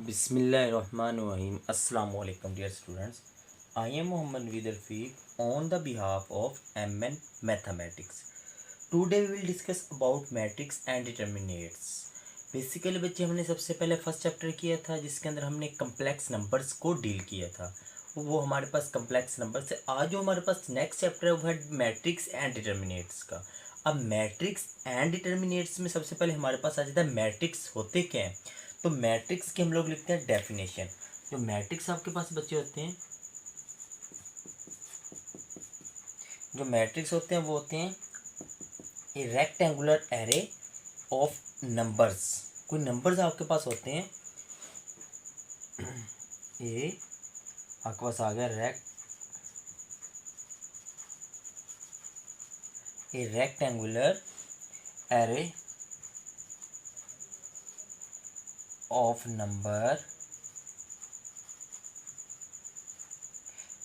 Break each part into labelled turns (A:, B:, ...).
A: Bismillahirrahmanirrahim. Assalamu alaikum dear students. I am Muhammad Naveed Rafiq on the behalf of MN Mathematics. Today we will discuss about matrix and determinants. Basically बच्चे हमने सबसे पहले first chapter किया था जिसके अंदर हमने कम्प्लेक्स नंबर्स को डील किया था। वो हमारे पास कम्प्लेक्स नंबर्स है। आज जो हमारे पास नेक्स्ट चैप्टर है वो है मैट्रिक्स एंड डिटर्मिनेट्स का। अब मैट्रिक्स एंड डिटर्मिनेट्स में सबसे पहले हमारे पास आ जाता है मैट्रिक्स होते क्या हैं। तो मैट्रिक्स की हम लोग लिखते हैं डेफिनेशन। जो मैट्रिक्स आपके पास बच्चे होते हैं, जो मैट्रिक्स होते हैं वो होते हैं ए रेक्टेंगुलर एरे ऑफ नंबर्स। कोई नंबर्स आपके पास होते हैं, ये आपके पास आ गया ए rectangular array of number,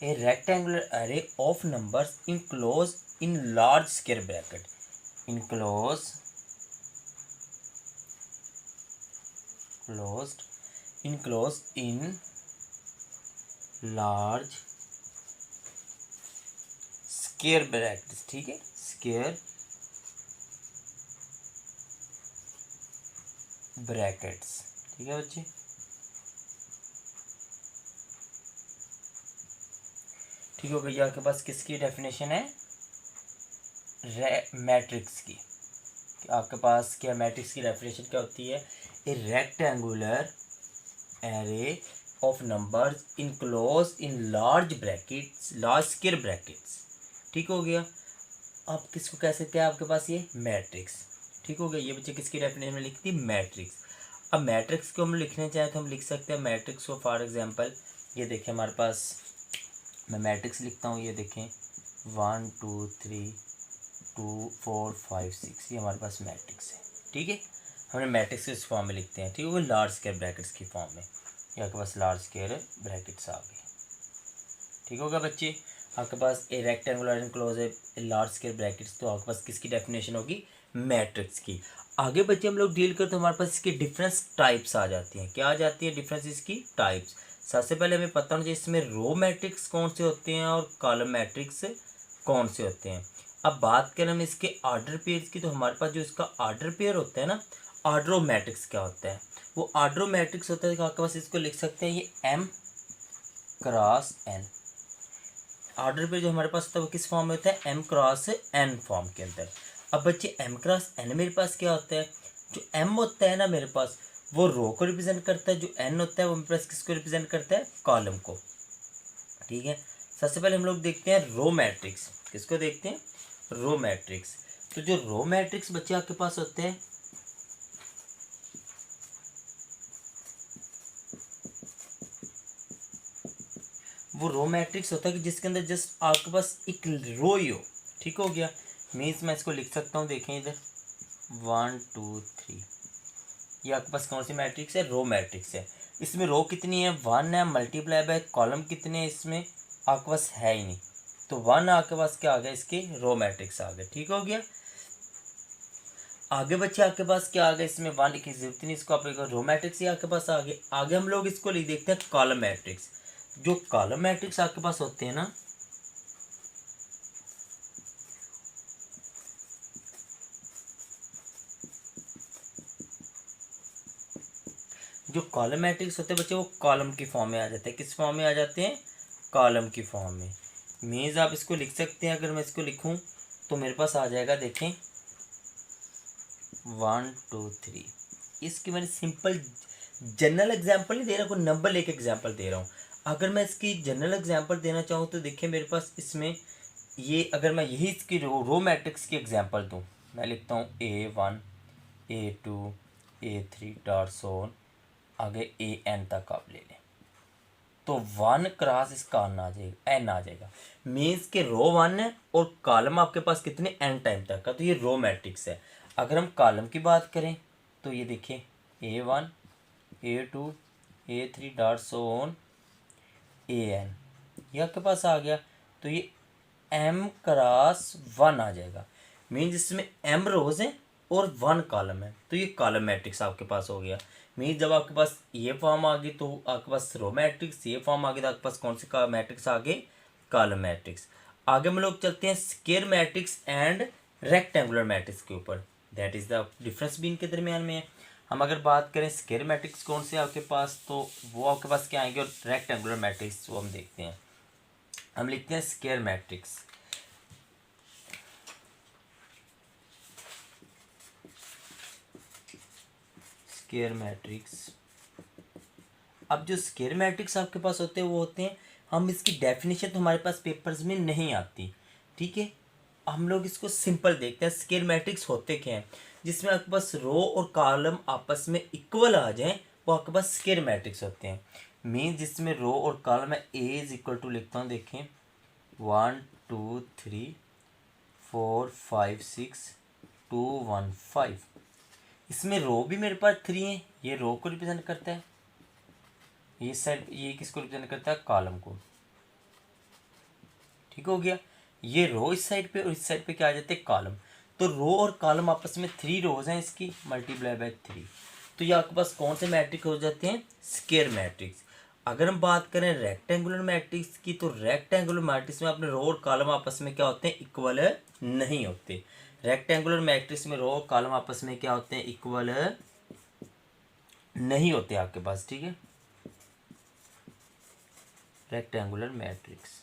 A: a rectangular array of numbers enclosed in large square bracket, enclosed in large square brackets। ठीक है, square brackets। ठीक है बच्चे, ठीक हो गई। आपके पास किसकी डेफिनेशन है, मैट्रिक्स की। आपके पास क्या मैट्रिक्स की डेफिनेशन क्या होती है, ए rectangular array of numbers enclose in large brackets, large square brackets. ठीक हो गया। आप किसको कह सकते हैं, आपके पास ये मैट्रिक्स। ठीक हो गया। ये बच्चे किसकी डेफिनेशन में लिखती है, मैट्रिक्स। अब मैट्रिक्स को हम लिखने चाहें तो हम लिख सकते हैं मैट्रिक्स को। फॉर एग्जांपल ये देखें हमारे पास, मैं मैट्रिक्स लिखता हूँ। ये देखें 1 2 3 2 4 5 6, ये हमारे पास मैट्रिक्स है। ठीक है, हमने मैट्रिक्स इस फॉर्म में लिखते हैं। ठीक है, वो लार्ज स्क्वायर ब्रैकेट्स की फॉर्म में। ये आपके पास लार्ज स्क्वायर ब्रैकेट्स आ गए। ठीक होगा बच्चे। आपके पास ए रेक्टेंगुलर एनक्लोज है लार्ज स्क्वायर ब्रैकेट्स, तो आपके पास किसकी डेफिनेशन होगी, मैट्रिक्स की। आगे बच्चे हम लोग डील करते हैं, हमारे पास इसकी डिफरेंस टाइप्स आ जाती हैं। क्या आ जाती है, डिफरेंस इसकी टाइप्स। सबसे पहले हमें पता होना चाहिए इसमें रो मैट्रिक्स कौन से होते हैं और कॉलम मैट्रिक्स कौन से होते हैं। अब बात करें हम इसके ऑर्डर पेयर्स की, तो हमारे पास जो इसका ऑर्डर पेयर होता है ना, ऑर्डर मैट्रिक्स क्या होता है, वो ऑर्डर मैट्रिक्स होता है। आपके पास इसको लिख सकते हैं ये M क्रॉस N। ऑर्डर पे जो हमारे पास होता है वो किस फॉर्म में होता है, M क्रॉस N फॉर्म के अंदर। अब बच्चे M क्रॉस N मेरे पास क्या होता है, जो M होता है ना मेरे पास, वो रो को रिप्रेजेंट करता है। जो N होता है वो मेरे पास किसको रिप्रेजेंट करता है, कॉलम को। ठीक है, सबसे पहले हम लोग देखते हैं रो मैट्रिक्स। किसको देखते हैं, रो मैट्रिक्स। तो जो रो मैट्रिक्स बच्चे आपके पास होते हैं, वो रो मैट्रिक्स होता है कि जिसके अंदर जस्ट आपके पास एक रो ही हो। ठीक हो गया, मीन्स मैं इसको लिख सकता हूँ। देखें इधर 1 2 3, ये आपके पास कौन सी मैट्रिक्स है, रो मैट्रिक्स है। इसमें रो कितनी है, 1 है, मल्टीप्लाई बाय कॉलम कितने हैं इसमें आपके पास है ही नहीं, तो 1 आपके पास क्या आ गया, इसके रो मैट्रिक्स आ गए। ठीक हो गया। आगे बच्चे आपके पास क्या आ गया, इसमें 1 की जरूरत नहीं, इसको आप रो मैट्रिक्स ही आपके पास आ गए। आगे हम लोग इसको लिख देखते हैं कॉलम मैट्रिक्स। जो कॉलम मैट्रिक्स आपके पास होते हैं ना, जो कॉलम मैट्रिक्स होते हैं बच्चे, वो कॉलम की फॉर्म में आ जाते हैं। किस फॉर्म में आ जाते हैं, कॉलम की फॉर्म में। मीन्स आप इसको लिख सकते हैं, अगर मैं इसको लिखूं तो मेरे पास आ जाएगा, देखें 1 2 3। इसकी मैंने सिंपल जनरल एग्जांपल नहीं दे रहा, कोई नंबर लेके एग्जांपल दे रहा हूँ। अगर मैं इसकी जनरल एग्जांपल देना चाहूँ तो देखिए मेरे पास इसमें ये, अगर मैं यही इसकी रो मैट्रिक्स की एग्जांपल दूँ, मैं लिखता हूँ A1 A2 A3 डॉट सोन, आगे AN तक आप ले लें, तो 1 क्रॉस इसका N आ जाएगा, N आ जाएगा। मीन्स के रो 1 है और कॉलम आपके पास कितने N टाइम तक का, तो ये रो मैट्रिक्स है। अगर हम कॉलम की बात करें तो ये देखिए A1 A2 A3 dot so on AN, ये आपके पास आ गया, तो ये M क्रॉस 1 आ जाएगा। मीन्स इसमें M रोज हैं और 1 कॉलम है, तो ये कॉलम मैट्रिक्स आपके पास हो गया। मीन जब आपके पास ये फॉर्म आ गई तो आपके पास रो मैट्रिक्स, ये फॉर्म आ गई तो आपके पास कौन से मैट्रिक्स आ गए, कॉलम मैट्रिक्स। आगे हम लोग चलते हैं square matrix and rectangular matrix के ऊपर। दैट इज़ द डिफरेंस भी इनके दरमियान में है। हम अगर बात करें स्क्वायर मैट्रिक्स कौन से आपके पास, तो वो आपके पास क्या आएंगे, और रेक्टेंगुलर मैट्रिक्स वो हम देखते हैं। हम लिखते हैं स्क्वायर मैट्रिक्स। स्क्वायर मैट्रिक्स, अब जो स्क्वायर मैट्रिक्स आपके पास होते हैं वो होते हैं, हम इसकी डेफिनेशन तो हमारे पास पेपर्स में नहीं आती, ठीक है। हम लोग इसको सिंपल देखते हैं। स्क्वायर मैट्रिक्स होते क्या हैं, जिसमें आपके पास रो और कॉलम आपस में इक्वल आ जाएं, वो आपके पास स्क्वायर मैट्रिक्स होते हैं। मीन जिसमें रो और कॉलम में ए इज इक्वल टू लिखता हूँ, देखें 1 2 3 4 5 6 2 1 5। इसमें रो भी मेरे पास 3 है, ये रो को रिप्रेजेंट करता है, ये साइड ये किसको रिप्रेजेंट करता है, कॉलम को, ठीक हो गया। ये रो इस साइड पे और इस साइड पे क्या आ जाते हैं, कॉलम। तो रो और कॉलम आपस में 3 रोज हैं, इसकी मल्टीप्लाई बाय 3, तो ये आपके पास कौन से मैट्रिक्स हो जाते हैं, स्क्वायर मैट्रिक्स। अगर हम बात करें रेक्टेंगुलर मैट्रिक्स की, तो रेक्टेंगुलर मैट्रिक्स में अपने रो और कॉलम आपस में क्या होते हैं, इक्वल नहीं होते। रेक्टेंगुलर मैट्रिक्स में रो और कॉलम आपस में क्या होते हैं, इक्वल नहीं होते आपके पास, ठीक है। रेक्टेंगुलर मैट्रिक्स,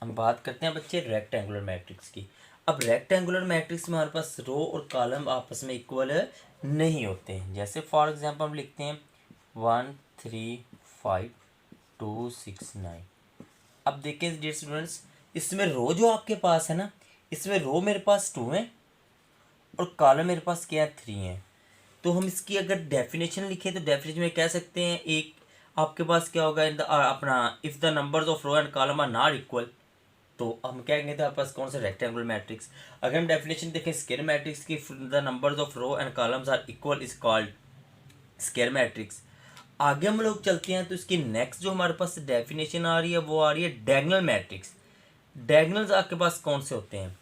A: हम बात करते हैं बच्चे रेक्टेंगुलर मैट्रिक्स की। अब रेक्टेंगुलर मैट्रिक्स में हमारे पास रो और कॉलम आपस में इक्वल नहीं होते हैं। जैसे फॉर एग्जांपल हम लिखते हैं 1 3 5 2 6 9। अब देखिए डियर स्टूडेंट्स, इसमें रो जो आपके पास है ना, इसमें रो मेरे पास 2 है और कॉलम मेरे पास क्या है, 3 है। तो हम इसकी अगर डेफिनेशन लिखें तो डेफिनेशन में कह सकते हैं, एक आपके पास क्या होगा, इन द अपना if the numbers of row and column are not equal, तो हम क्या कहेंगे, आपके पास कौन सा, रेक्टेंगुलर मैट्रिक्स। अगर हम डेफिनेशन देखें स्क्वायर मैट्रिक्स की, the numbers of row and columns are equal is called square matrix. आगे हम लोग चलते हैं तो इसकी नेक्स्ट जो हमारे पास डेफिनेशन आ रही है वो आ रही है डायगोनल मैट्रिक्स। डायगोनल्स आपके पास कौन से होते हैं,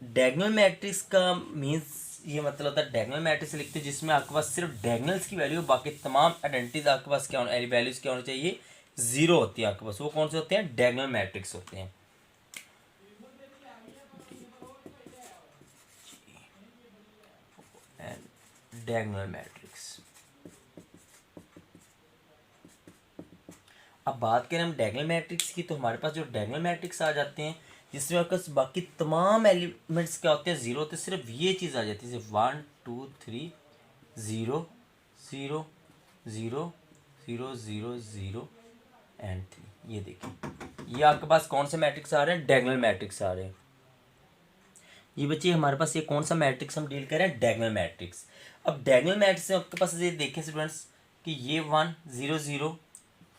A: डायगोनल मैट्रिक्स का मीन्स ये मतलब होता है, डायगोनल मैट्रिक्स लिखते हैं जिसमें आपके पास सिर्फ डायगोनल्स की वैल्यू, बाकी तमाम आइडेंटिटीज आपके पास क्या होना, वैल्यूज क्या होनी चाहिए, 0 होती है आपके पास। वो कौन से होते हैं, डायगोनल मैट्रिक्स होते हैं। डायगोनल मैट्रिक्स, अब बात करें हम डायगोनल मैट्रिक्स की, तो हमारे पास जो डायगोनल मैट्रिक्स आ जाते हैं जिसमें आपके पास बाकी तमाम एलिमेंट्स क्या होते हैं, 0 होते हैं, सिर्फ ये चीज़ आ जाती है, जैसे 1 2 3 0 0 0 0 0 0 एंड 3। ये देखिए, ये आपके पास कौन से मैट्रिक्स आ रहे हैं, डायगोनल मैट्रिक्स आ रहे हैं। ये बच्चे हमारे पास ये कौन सा मैट्रिक्स हम डील कर रहे हैं, डायगोनल मैट्रिक्स। अब डायगोनल मैट्रिक्स में आपके पास ये देखें स्टूडेंट्स कि ये 1 0 0,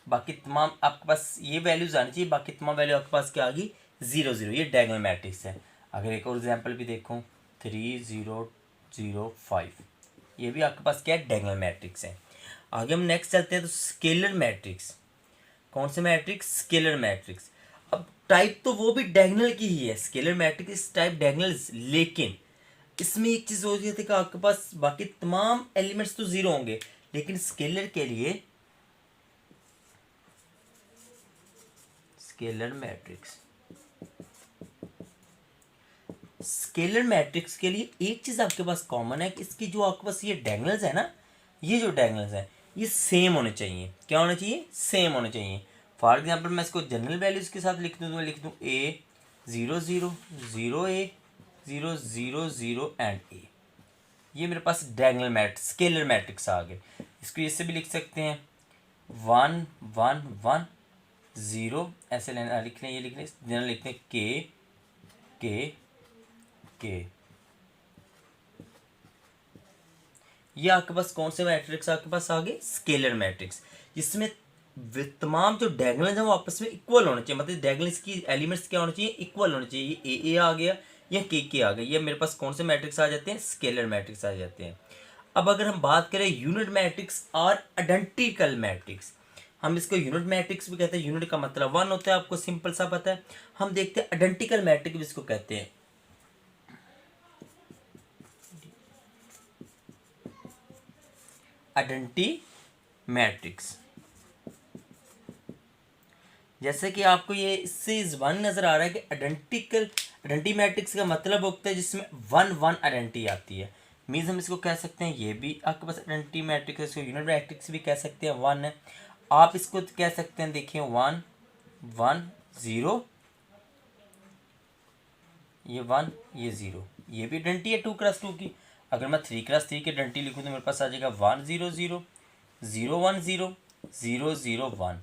A: बाकी तमाम आपके पास ये वैल्यूज आनी चाहिए, बाकी तमाम वैल्यू आपके पास क्या आ गई, 0 0। ये डायगोनल मैट्रिक्स है। अगर एक और एग्जांपल भी देखूं 3 0 0 5, ये भी आपके पास क्या है, डायगोनल मैट्रिक्स है। आगे हम नेक्स्ट चलते हैं तो स्केलर मैट्रिक्स। कौन से मैट्रिक्स, स्केलर मैट्रिक्स। अब टाइप तो वो भी डायगोनल की ही है, स्केलर मैट्रिक्स टाइप डायगोनल, लेकिन इसमें एक चीज़ हो जाती है कि आपके पास बाकी तमाम एलिमेंट्स तो 0 होंगे, लेकिन स्केलर के लिए, स्केलर मैट्रिक्स, स्केलर मैट्रिक्स के लिए एक चीज़ आपके पास कॉमन है कि इसकी जो आपके पास ये डायगोनल्स है ना, ये जो डायगोनल्स हैं ये सेम होने चाहिए। क्या होने चाहिए, सेम होने चाहिए। फॉर एग्जांपल मैं इसको जनरल वैल्यूज़ के साथ लिख दूँ, तो मैं लिख दूँ ए 0 0 0 ए 0 0 0 एंड ए। ये मेरे पास डायगोनल मैट्रिक्स, स्केलर मैट्रिक्स आ गए। इसको इससे भी लिख सकते हैं 1 1 1 0, ऐसे लिख लें, ये लिख लें, जनरल लिखते हैं के के के। ये आपके पास कौन से मैट्रिक्स आपके पास आ गए, स्केलर मैट्रिक्स, जिसमें तमाम जो डायगोनल्स हैं वो आपस में इक्वल होने चाहिए, मतलब डायगोनल्स की एलिमेंट्स क्या होने चाहिए, इक्वल होने चाहिए। ये ए आ गया या के आ गया, ये मेरे पास कौन से मैट्रिक्स आ जाते हैं, स्केलर मैट्रिक्स आ जाते हैं। अब अगर हम बात करें यूनिट मैट्रिक्स और आइडेंटिकल मैट्रिक्स, हम इसको यूनिट मैट्रिक्स भी कहते हैं। यूनिट का मतलब 1 होता है, आपको सिंपल सा पता है। हम देखते हैं आइडेंटिकल मैट्रिक्स भी इसको कहते हैं। Identity matrix. जैसे कि आपको ये इससे इस वन नज़र आ रहा है कि आइडेंटिटी मैट्रिक्स का मतलब होता है जिसमें वन वन आइडेंटिटी आती है। मीन्स हम इसको कह सकते हैं, ये भी आपके पास आइडेंटिटी मैट्रिक्स है, इसको यूनिट मैट्रिक्स भी कह सकते हैं, वन है। आप इसको कह सकते हैं, देखिए 1 1 0, ये 1 ये 0, ये भी आइडेंटिटी है 2x2 की। अगर मैं 3x3 की आइडेंटिटी लिखूँ तो मेरे पास आ जाएगा 1 0 0 0 1 0 0 0 1।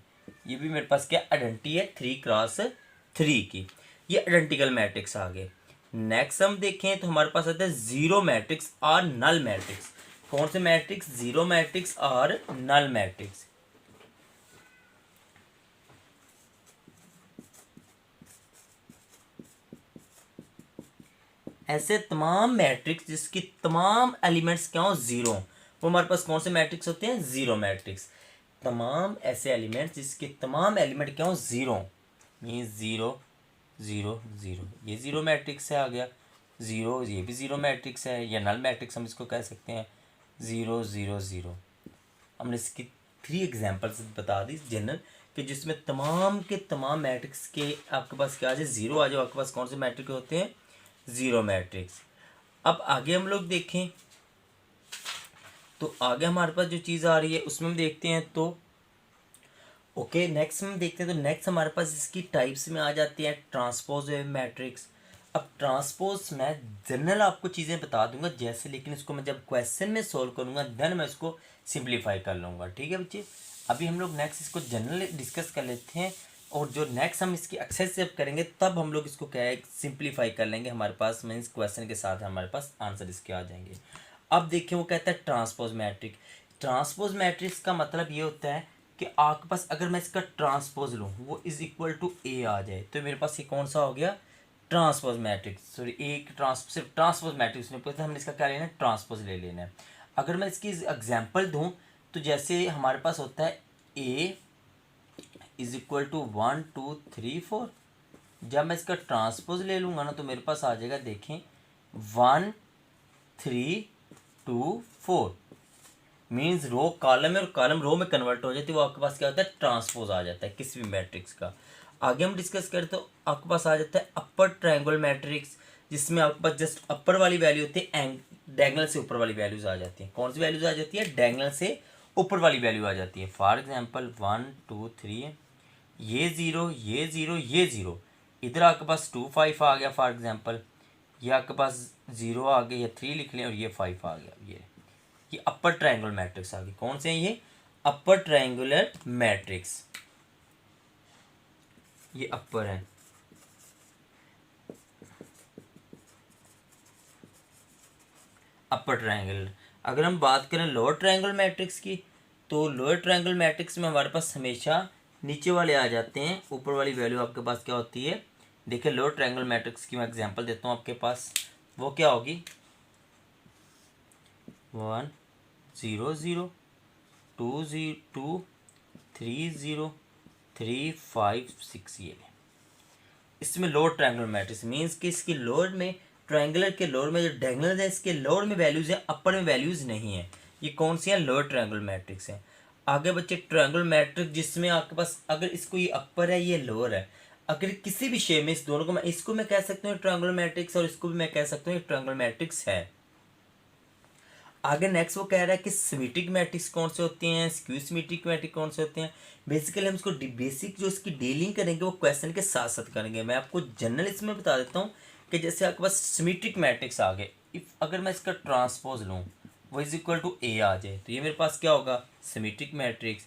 A: ये भी मेरे पास क्या आइडेंटिटी है 3x3 की। ये आइडेंटिकल मैट्रिक्स आ गए। नेक्स्ट हम देखें तो हमारे पास आता है जीरो मैट्रिक्स और नल मैट्रिक्स। कौन से मैट्रिक्स? जीरो मैट्रिक्स और नल मैट्रिक्स। ऐसे तमाम मैट्रिक्स जिसकी तमाम एलिमेंट्स क्या हो जीरो, वो हमारे पास कौन से मैट्रिक्स होते हैं? Zero matrix. तमाम ऐसे एलिमेंट्स जिसके तमाम एलिमेंट क्या हो zero, means zero zero zero, ये जीरो मैट्रिक्स है आ गया। जीरो ये भी जीरो मैट्रिक्स है, या नल मैट्रिक्स हम इसको कह सकते हैं। जीरो जीरो जीरो, हमने इसकी 3 एग्जांपल्स बता दी जनरल कि जिसमें तमाम के तमाम मैट्रिक्स के आपके पास क्या आ जाए? जीरो आ जाए। आपके पास कौन से मैट्रिक्स होते हैं? Zero matrix. अब आगे हम लोग देखें तो आगे हमारे पास जो चीज़ आ रही है उसमें हम देखते हैं तो ओके नेक्स्ट हम देखते हैं तो नेक्स्ट हमारे पास इसकी टाइप्स में आ जाती है ट्रांसपोज मैट्रिक्स। अब ट्रांसपोज मैं जनरल आपको चीज़ें बता दूंगा जैसे, लेकिन इसको मैं जब क्वेश्चन में सोल्व करूंगा देन मैं इसको सिंप्लीफाई कर लूँगा। ठीक है बच्चे, अभी हम लोग नेक्स्ट इसको जनरल डिस्कस कर लेते हैं, और जो नेक्स्ट हम इसकी एक्सरसाइज जब करेंगे तब हम लोग इसको क्या है सिंप्लीफाई कर लेंगे। हमारे पास मीन्स क्वेश्चन के साथ हमारे पास आंसर इसके आ जाएंगे। अब देखिए वो कहता है ट्रांसपोज मैट्रिक्स। ट्रांसपोज मैट्रिक्स का मतलब ये होता है कि आपके पास अगर मैं इसका ट्रांसपोज लूँ वो इज इक्वल टू ए आ जाए तो मेरे पास ये कौन सा हो गया? Transpose matrix. सॉरी एक सिर्फ ट्रांसपोज मैट्रिक्स नहीं पता, हमने इसका क्या लेना है? ट्रांसपोज ले लेना है। अगर मैं इसकी एग्जाम्पल दूँ तो जैसे हमारे पास होता है ए इज इक्वल टू 1 2 3 4। जब मैं इसका ट्रांसपोज ले लूँगा ना तो मेरे पास आ जाएगा, देखें 1 3 2 4। मीन्स रो कॉलम है और कॉलम रो में कन्वर्ट हो जाती है, वो आपके पास क्या होता है? ट्रांसपोज आ जाता है किसी भी मैट्रिक्स का। आगे हम डिस्कस करें तो आपके पास आ जाता है अपर ट्रायंगल मैट्रिक्स, जिसमें आपके पास जस्ट अपर वाली वैल्यू होती है, डायगोनल से ऊपर वाली वैल्यूज आ जाती हैं। कौन सी वैल्यूज आ जाती है? डायगोनल से ऊपर वाली वैल्यू आ जाती है। फॉर एग्जाम्पल 1 2 3 है, ये ज़ीरो ये ज़ीरो ये ज़ीरो, इधर आपके पास 2 5 आ गया फॉर एग्जांपल, ये आपके पास 0 आ गया, ये 3 लिख लें और ये 5 आ गया। ये अपर ट्रायंगुलर मैट्रिक्स आ गई। कौन से हैं ये? अपर ट्रायंगुलर मैट्रिक्स, ये अपर है। अपर ट्रायंगल। अगर हम बात करें लोअर ट्रायंगल मैट्रिक्स की तो लोअर ट्रायंगल मैट्रिक्स में हमारे पास हमेशा नीचे वाले आ जाते हैं, ऊपर वाली वैल्यू आपके पास क्या होती है? देखिए लोअर ट्रायंगल मैट्रिक्स की मैं एग्जांपल देता हूँ आपके पास, वो क्या होगी? 1 0 0 2 0 2 3 0 3 5 6। ये इसमें लोअर ट्रायंगुलर मैट्रिक्स मीन्स कि इसकी लोअर में ट्रायंगुलर के लोअर में जो डायगोनल है इसके लोअर में वैल्यूज है, अपर में वैल्यूज नहीं है। ये कौन सी है? लोअर ट्रायंगुलर मैट्रिक्स है। आगे बच्चे ट्रायंगुलर मैट्रिक्स जिसमें आपके पास अगर इसको ये अपर है ये लोअर है, अगर किसी भी शेप में इस दोनों को मैं इसको मैं कह सकता हूँ ट्रायंगुलर मैट्रिक्स और इसको भी मैं कह सकता हूँ ट्रायंगुलर मैट्रिक्स है। आगे नेक्स्ट वो कह रहा है कि सिमेट्रिक मैट्रिक्स कौन से होते हैं, स्क्यू सिमेट्रिक मैट्रिक्स कौन से होते हैं। बेसिकली हम इसको बेसिक जो इसकी डीलिंग करेंगे वो क्वेश्चन के साथ साथ करेंगे। मैं आपको जनरल इसमें बता देता हूँ कि जैसे आपके पास सिमेट्रिक मैट्रिक्स आ गए, इफ अगर मैं इसका ट्रांसपोज लूँ वो इज इक्वल टू ए आ जाए तो ये मेरे पास क्या होगा? Symmetric matrix.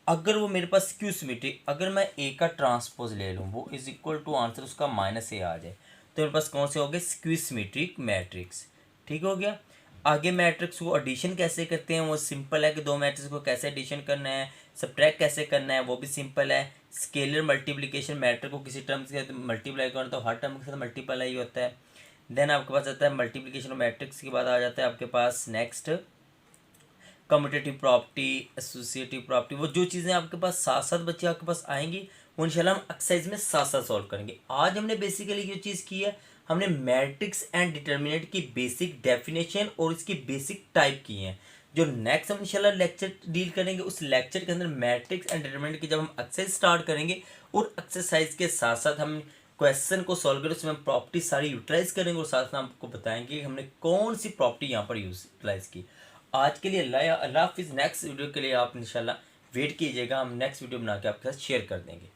A: अगर वो मेरे पास स्क्यू सिमेट्रिक, अगर मैं ए का ट्रांसपोज ले लूँ वो इज इक्वल टू आंसर उसका माइनस ए आ जाए तो मेरे पास कौन से हो गए? Skew symmetric matrix. ठीक हो गया। आगे मैट्रिक्स को एडिशन कैसे करते हैं वो सिंपल है कि दो मैट्रिक्स को कैसे एडिशन करना है, सब्ट्रैक्ट कैसे करना है वो भी सिंपल है। स्केलर मल्टीप्लिकेशन, मैट्रिक्स को किसी टर्म से मल्टीप्लाई करना तो हर टर्म के साथ मल्टीप्लाई होता है। देन आपके पास आता है मल्टीप्लिकेशन ऑफ मैट्रिक्स के बाद आ जाता है आपके पास next commutative property, associative property. वो जो चीज़ें आपके पास साथ साथ बच्चे आपके पास आएंगी वो इंशाल्लाह हम एक्सरसाइज में साथ साथ सॉल्व करेंगे। आज हमने बेसिकली जो चीज़ की है, हमने मैट्रिक्स एंड डिटर्मिनेंट की बेसिक डेफिनेशन और इसकी बेसिक टाइप की हैं। जो नेक्स्ट हम इंशाल्लाह लेक्चर डील करेंगे, उस लेक्चर के अंदर मैट्रिक्स एंड डिटरमिनेंट की जब हम एक्सरसाइज स्टार्ट करेंगे और एक्सरसाइज के साथ साथ हम क्वेश्चन को सॉल्व करें, उसमें हम प्रॉपर्टी सारी यूटिलाइज करेंगे और साथ साथ आपको बताएंगे कि हमने कौन सी प्रॉपर्टी यहाँ पर यूटिलाइज की। आज के लिए अल्लाह हाफिज़। नेक्स्ट वीडियो के लिए आप इंशाल्लाह वेट कीजिएगा, हम नेक्स्ट वीडियो बना के आपके साथ शेयर कर देंगे।